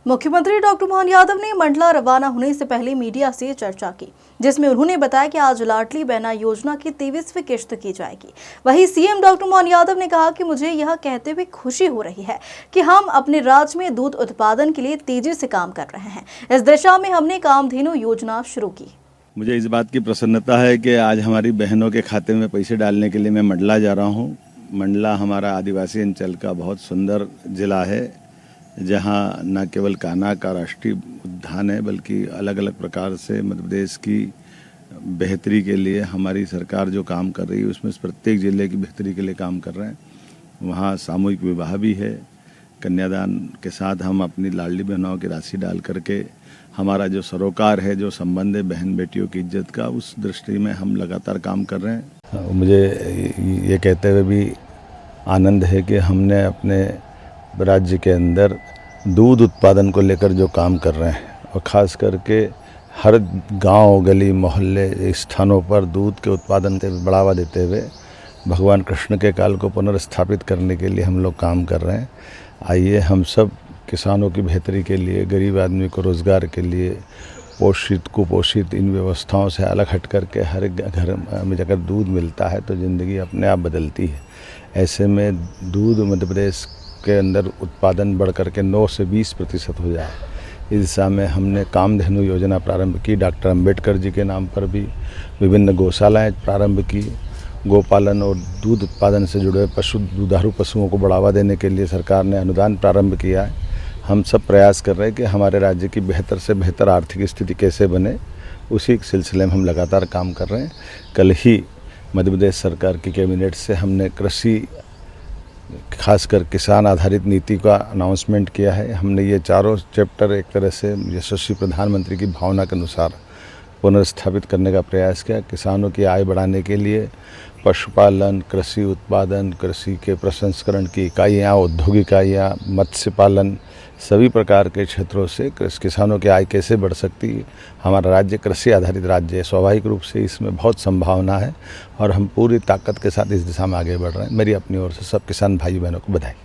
मुख्यमंत्री डॉक्टर मोहन यादव ने मंडला रवाना होने से पहले मीडिया से चर्चा की, जिसमें उन्होंने बताया कि आज लाडली बहना योजना की 23वीं किश्त की जाएगी। वहीं सीएम डॉक्टर मोहन यादव ने कहा कि मुझे यह कहते हुए खुशी हो रही है कि हम अपने राज्य में दूध उत्पादन के लिए तेजी से काम कर रहे हैं। इस दिशा में हमने कामधेनु योजना शुरू की। मुझे इस बात की प्रसन्नता है कि आज हमारी बहनों के खाते में पैसे डालने के लिए मैं मंडला जा रहा हूँ। मंडला हमारा आदिवासी अंचल का बहुत सुंदर जिला है, जहाँ न केवल कान्हा का राष्ट्रीय उद्यान है, बल्कि अलग अलग प्रकार से मध्य प्रदेश की बेहतरी के लिए हमारी सरकार जो काम कर रही है, उसमें प्रत्येक जिले की बेहतरी के लिए काम कर रहे हैं। वहाँ सामूहिक विवाह भी है। कन्यादान के साथ हम अपनी लाडली बहनों की राशि डाल करके हमारा जो सरोकार है, जो संबंध है बहन बेटियों की इज्जत का, उस दृष्टि में हम लगातार काम कर रहे हैं। मुझे ये कहते हुए भी आनंद है कि हमने अपने राज्य के अंदर दूध उत्पादन को लेकर जो काम कर रहे हैं, और ख़ास करके हर गांव, गली, मोहल्ले, स्थानों पर दूध के उत्पादन को बढ़ावा देते हुए भगवान कृष्ण के काल को पुनर्स्थापित करने के लिए हम लोग काम कर रहे हैं। आइए हम सब किसानों की बेहतरी के लिए, गरीब आदमी को रोज़गार के लिए, पोषित कुपोषित इन व्यवस्थाओं से अलग हट करके हर घर में अगर दूध मिलता है तो ज़िंदगी अपने आप बदलती है। ऐसे में दूध मध्य प्रदेश के अंदर उत्पादन बढ़ करके 9 से 20% हो जाए, इस दिशा में हमने कामधेनु योजना प्रारंभ की। डॉक्टर अंबेडकर जी के नाम पर भी विभिन्न गौशालाएं प्रारंभ की। गोपालन और दूध उत्पादन से जुड़े दुधारू पशुओं को बढ़ावा देने के लिए सरकार ने अनुदान प्रारंभ किया है। हम सब प्रयास कर रहे हैं कि हमारे राज्य की बेहतर से बेहतर आर्थिक स्थिति कैसे बने, उसी सिलसिले में हम लगातार काम कर रहे हैं। कल ही मध्य प्रदेश सरकार की कैबिनेट से हमने कृषि, खासकर किसान आधारित नीति का अनाउंसमेंट किया है। हमने ये चारों चैप्टर एक तरह से यशस्वी प्रधानमंत्री की भावना के अनुसार पुनर्स्थापित करने का प्रयास किया। किसानों की आय बढ़ाने के लिए पशुपालन, कृषि उत्पादन, कृषि के प्रसंस्करण की इकाइयाँ, औद्योगिक इकाइयाँ, मत्स्य पालन, सभी प्रकार के क्षेत्रों से किसानों की आय कैसे बढ़ सकती है। हमारा राज्य कृषि आधारित राज्य है, स्वाभाविक रूप से इसमें बहुत संभावना है और हम पूरी ताकत के साथ इस दिशा में आगे बढ़ रहे हैं। मेरी अपनी ओर से सब किसान भाई बहनों को बधाई।